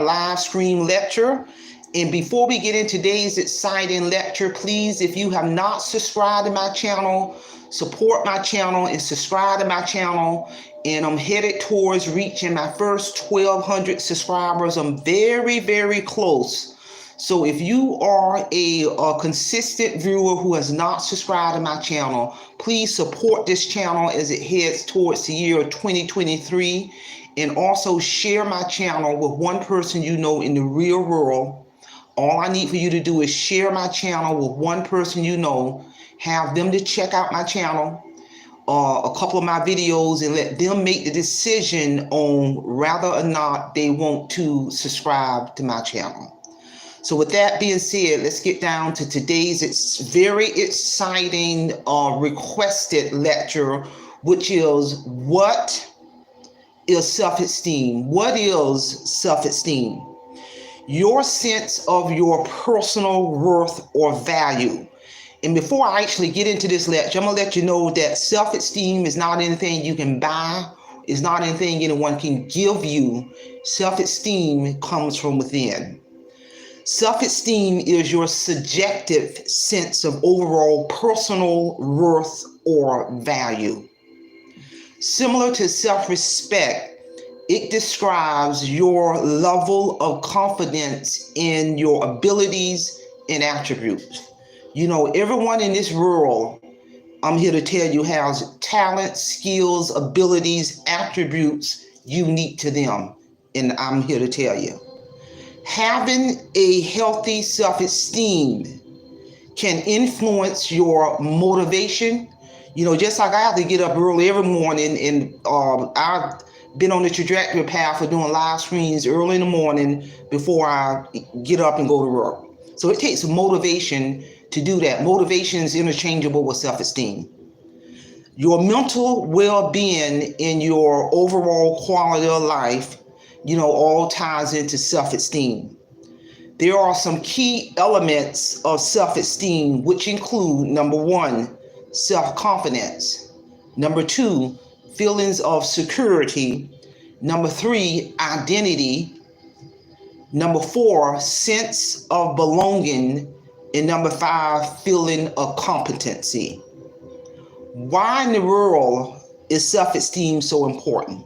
live stream lecture. And before we get into today's exciting lecture, please, if you have not subscribed to my channel, support my channel and subscribe to my channel. And I'm headed towards reaching my first 1,200 subscribers. I'm very, very close. So if you are a consistent viewer who has not subscribed to my channel, please support this channel as it heads towards the year 2023. And also share my channel with one person you know in the real world. All I need for you to do is share my channel with one person you know, have them to check out my channel, a couple of my videos, and let them make the decision on whether or not they want to subscribe to my channel. So with that being said, let's get down to today's very exciting requested lecture, which is what is self-esteem? What is self-esteem? Your sense of your personal worth or value. And before I actually get into this lecture, I'm going to let you know that self-esteem is not anything you can buy. It's not anything anyone can give you. Self-esteem comes from within. Self-esteem is your subjective sense of overall personal worth or value. Similar to self-respect, it describes your level of confidence in your abilities and attributes. You know, everyone in this world, I'm here to tell you, has talents, skills, abilities, attributes unique to them. And I'm here to tell you. Having a healthy self-esteem can influence your motivation. You know, just like I have to get up early every morning, and I've been on the trajectory path for doing live streams early in the morning before I get up and go to work. So it takes motivation to do that. Motivation is interchangeable with self-esteem. Your mental well-being and your overall quality of life, you know, all ties into self-esteem. There are some key elements of self-esteem, which include, number one, self-confidence. Number two, feelings of security. Number three, identity. Number four, sense of belonging. And number five, feeling of competency. Why in the world is self-esteem so important?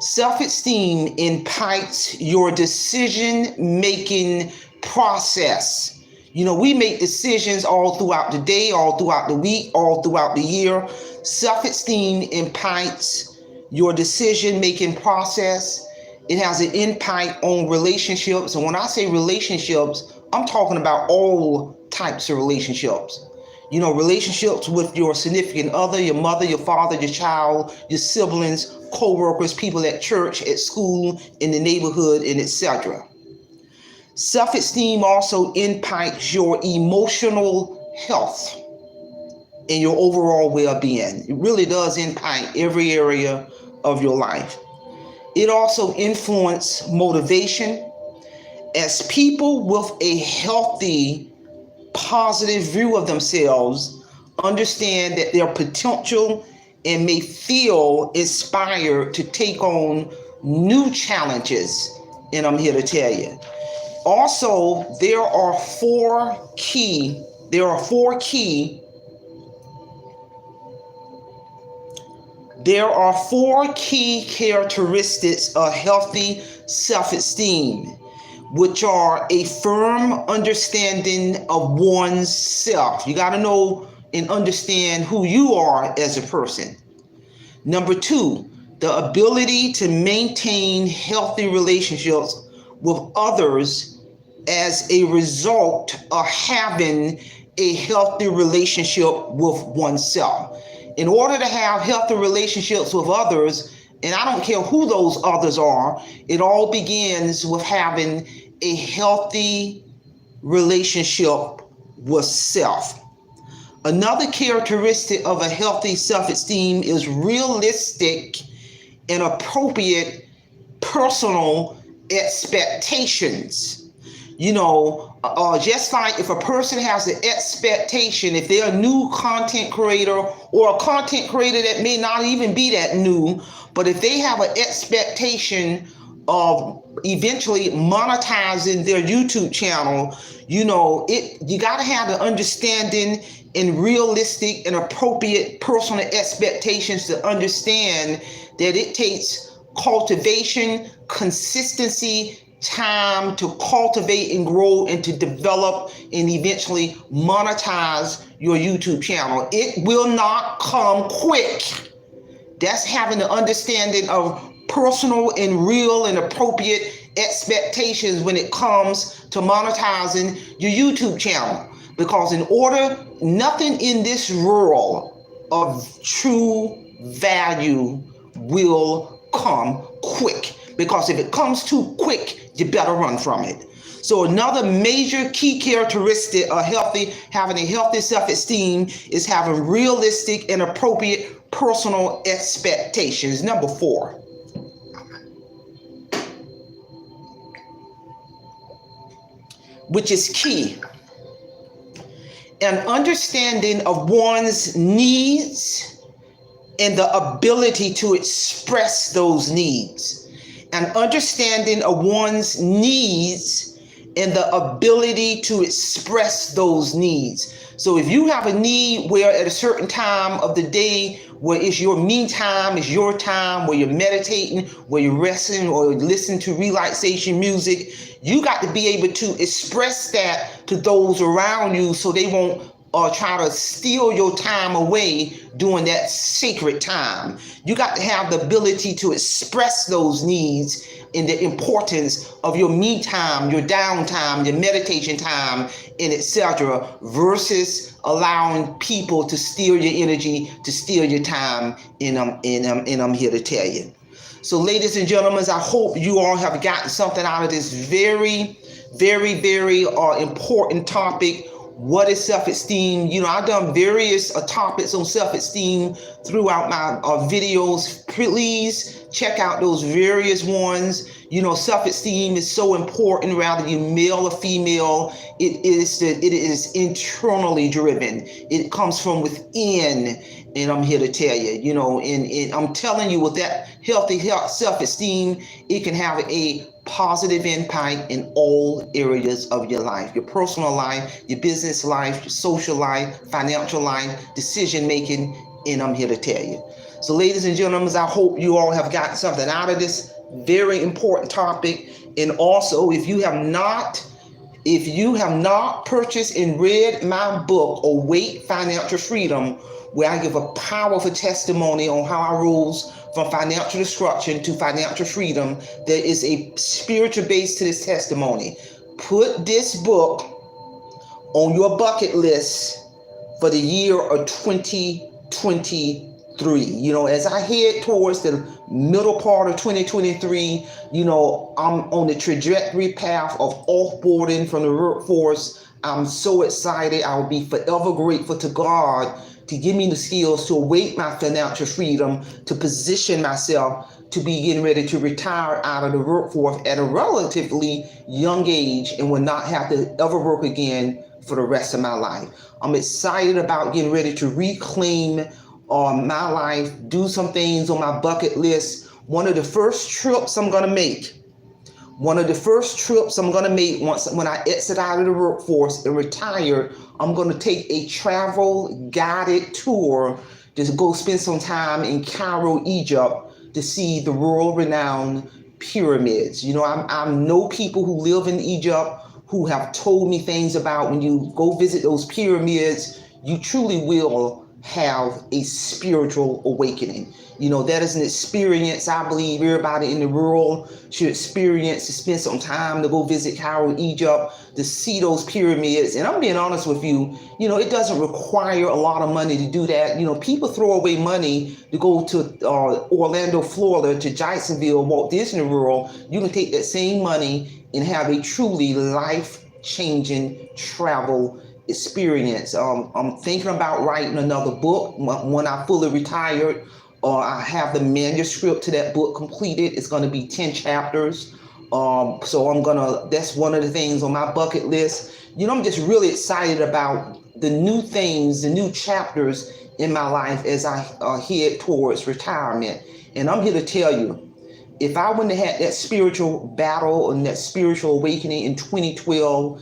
Self-esteem impacts your decision-making process. You know, we make decisions all throughout the day, all throughout the week, all throughout the year. Self-esteem impacts your decision-making process. It has an impact on relationships. And when I say relationships, I'm talking about all types of relationships. You know, relationships with your significant other, your mother, your father, your child, your siblings, co-workers, people at church, at school, in the neighborhood, and etc. Self-esteem also impacts your emotional health and your overall well-being. It really does impact every area of your life. It also influences motivation, as people with a healthy, positive view of themselves understand that their potential and may feel inspired to take on new challenges. And I'm here to tell you. Also, there are four key characteristics of healthy self-esteem, which are a firm understanding of one's self. You got to know and understand who you are as a person. Number two, the ability to maintain healthy relationships with others as a result of having a healthy relationship with oneself. In order to have healthy relationships with others, and I don't care who those others are, it all begins with having a healthy relationship with self. Another characteristic of a healthy self-esteem is realistic and appropriate personal expectations. You know, just like if a person has an expectation, if they're a new content creator or a content creator that may not even be that new, but if they have an expectation eventually monetizing their YouTube channel, you got to have the understanding and realistic and appropriate personal expectations to understand that it takes cultivation, consistency, time to cultivate and grow and to develop and eventually monetize your YouTube channel. It will not come quick. That's having the understanding of personal and real and appropriate expectations when it comes to monetizing your YouTube channel. Because nothing in this world of true value will come quick. Because if it comes too quick, you better run from it. So another major key characteristic of having a healthy self-esteem is having realistic and appropriate personal expectations. Number 4. Which is key. An understanding of one's needs and the ability to express those needs. An understanding of one's needs and the ability to express those needs. So if you have a need where at a certain time of the day, where it's your me time, it's your time, where you're meditating, where you're resting, or listening to relaxation music, you got to be able to express that to those around you so they won't try to steal your time away during that sacred time. You got to have the ability to express those needs and the importance of your me time, your downtime, your meditation time, and etc., versus allowing people to steal your energy, to steal your time. And I'm here to tell you. So, ladies and gentlemen, I hope you all have gotten something out of this very, very, very important topic. What is self-esteem? I've done various topics on self-esteem throughout my videos. Please check out those various ones. Self-esteem is so important, whether you're male or female. It is internally driven. It comes from within, and I'm here to tell you, and I'm telling you, with that healthy self-esteem, it can have a positive impact in all areas of your life, your personal life, your business life, your social life, financial life, decision making, and I'm here to tell you. So, ladies and gentlemen, I hope you all have gotten something out of this very important topic. And also, if you have not purchased and read my book, Awake Financial Freedom, where I give a powerful testimony on how I rose from financial destruction to financial freedom, there is a spiritual base to this testimony. Put this book on your bucket list for the year of 2023. As I head towards the middle part of 2023, I'm on the trajectory path of offboarding from the workforce. I'm so excited. I will be forever grateful to God to give me the skills to awake my financial freedom, to position myself to be getting ready to retire out of the workforce at a relatively young age and will not have to ever work again for the rest of my life. I'm excited about getting ready to reclaim my life, do some things on my bucket list. One of the first trips I'm going to make when I exit out of the workforce and retire, I'm going to take a travel guided tour to go spend some time in Cairo, Egypt, to see the world-renowned pyramids. I know people who live in Egypt who have told me things about when you go visit those pyramids, you truly will have a spiritual awakening. That is an experience I believe everybody in the world should experience, to spend some time to go visit Cairo, Egypt, to see those pyramids. And I'm being honest with you, it doesn't require a lot of money to do that. People throw away money to go to Orlando, Florida, to Jacksonville, Walt Disney World. You can take that same money and have a truly life-changing travel experience. I'm thinking about writing another book when I fully retired. I have the manuscript to that book completed. It's going to be 10 chapters. So that's one of the things on my bucket list. I'm just really excited about the new things, the new chapters in my life as I head towards retirement. And I'm here to tell you if I wouldn't have had that spiritual battle and that spiritual awakening in 2012,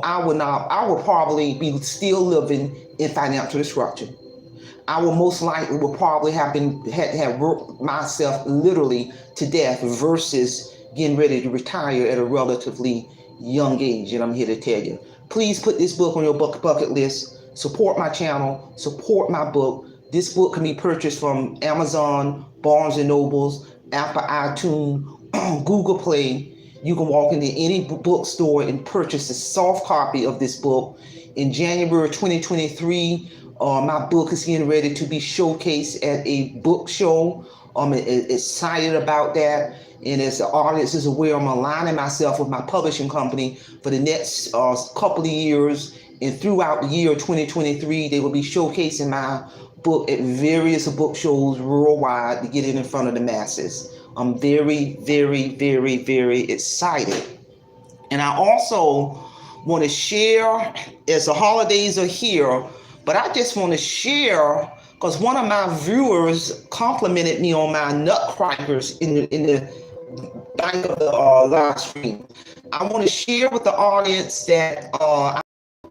I would probably be still living in financial destruction. I would most likely would probably have worked myself literally to death versus getting ready to retire at a relatively young age. And I'm here to tell you, please put this book on your bucket list. Support my channel, support my book. This book can be purchased from Amazon, Barnes and Nobles, Apple iTunes, Google Play. You can walk into any bookstore and purchase a soft copy of this book. In January 2023, my book is getting ready to be showcased at a book show. I'm excited about that. And as the audience is aware, I'm aligning myself with my publishing company for the next couple of years. And throughout the year 2023, they will be showcasing my book at various book shows worldwide to get it in front of the masses. I'm very, very, very, very excited. And I also want to share, as the holidays are here, but I just want to share, because one of my viewers complimented me on my nutcrackers in the back of the live stream. I want to share with the audience that I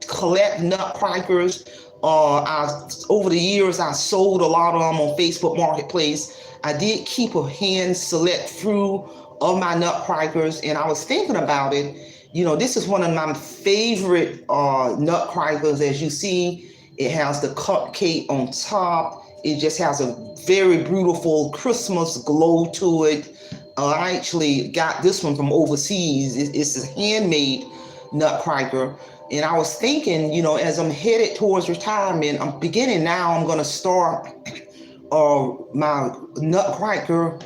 collect nutcrackers. Over the years, I sold a lot of them on Facebook Marketplace. I did keep a hand select few of my nutcrackers, and I was thinking about it. This is one of my favorite nutcrackers. As you see, it has the cupcake on top. It just has a very beautiful Christmas glow to it. I actually got this one from overseas. It's a handmade nutcracker. And I was thinking, as I'm headed towards retirement, I'm going to start my nutcracker.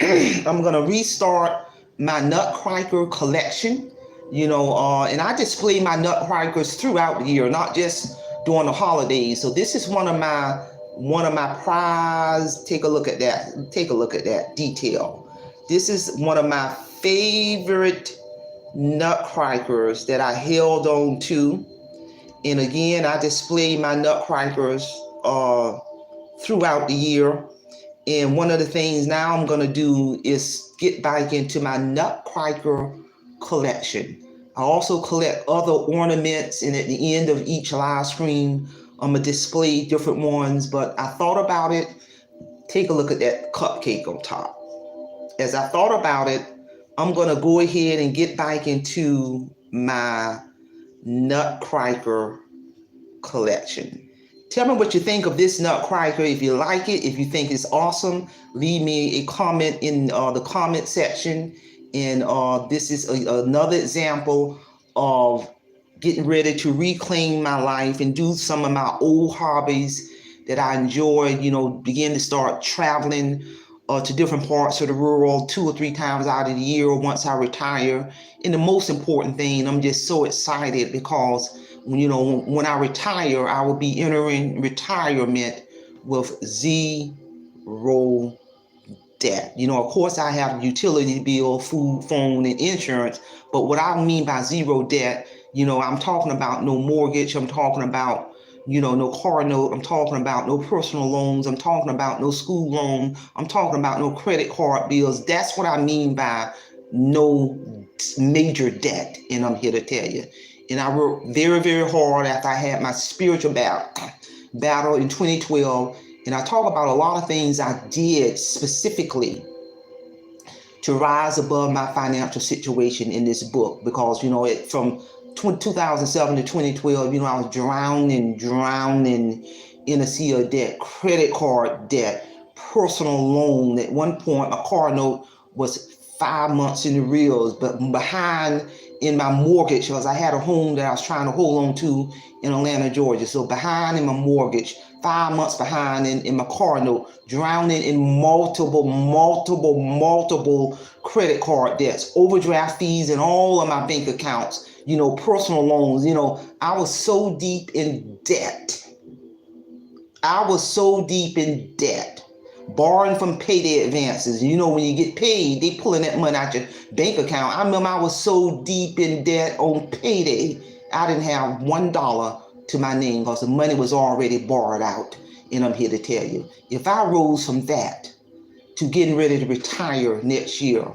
I'm going to restart my nutcracker collection, and I display my nutcrackers throughout the year, not just during the holidays. So this is one of my prize. Take a look at that. Take a look at that detail. This is one of my favorite nutcrackers that I held on to. And again, I display my nutcrackers throughout the year. And one of the things now I'm going to do is get back into my nutcracker collection. I also collect other ornaments, and at the end of each live stream, I'm going to display different ones. But I thought about it. Take a look at that cupcake on top. As I thought about it, I'm going to go ahead and get back into my nutcracker collection. Tell me what you think of this nutcracker. If you like it, if you think it's awesome, leave me a comment in the comment section. And this is another example of getting ready to reclaim my life and do some of my old hobbies that I enjoy, begin to start traveling to different parts of the world 2 or 3 times out of the year once I retire. And the most important thing, I'm just so excited because when I retire, I will be entering retirement with zero debt. Of course, I have utility bill, food, phone, and insurance. But what I mean by zero debt, I'm talking about no mortgage. I'm talking about no car note. I'm talking about no personal loans. I'm talking about no school loan. I'm talking about no credit card bills. That's what I mean by no major debt. And I'm here to tell you. And I worked very, very hard after I had my spiritual battle in 2012. And I talk about a lot of things I did specifically to rise above my financial situation in this book. Because, from 2007 to 2012, I was drowning in a sea of debt, credit card debt, personal loan. At one point, my car note was 5 months in the reels, but behind in my mortgage, because I had a home that I was trying to hold on to in Atlanta, Georgia. So behind in my mortgage, 5 months behind in my car note, drowning in multiple credit card debts, overdraft fees, and all of my bank accounts, personal loans. I was so deep in debt. Borrowing from payday advances. When you get paid, they pulling that money out your bank account. I remember I was so deep in debt on payday, I didn't have $1 to my name because the money was already borrowed out. And I'm here to tell you, if I rose from that to getting ready to retire next year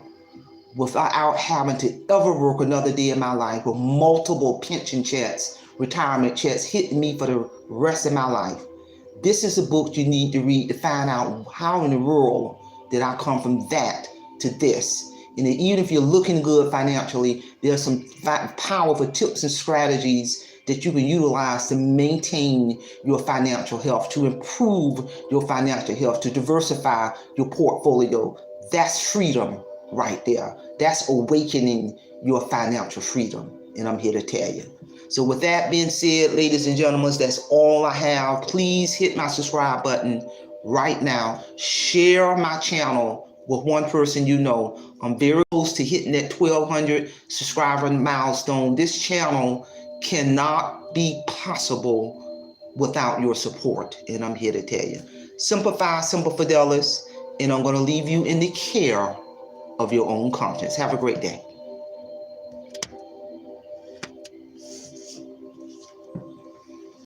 without having to ever work another day in my life, with multiple pension checks, retirement checks hitting me for the rest of my life. This is a book you need to read to find out how in the world did I come from that to this. And even if you're looking good financially, there's some powerful tips and strategies that you can utilize to maintain your financial health, to improve your financial health, to diversify your portfolio. That's freedom right there. That's awakening your financial freedom. And I'm here to tell you. So with that being said, ladies and gentlemen, that's all I have. Please hit my subscribe button right now. Share my channel with one person you know. I'm very close to hitting that 1,200 subscriber milestone. This channel cannot be possible without your support, and I'm here to tell you. Simplify, Simple Fidelis, and I'm going to leave you in the care of your own conscience. Have a great day.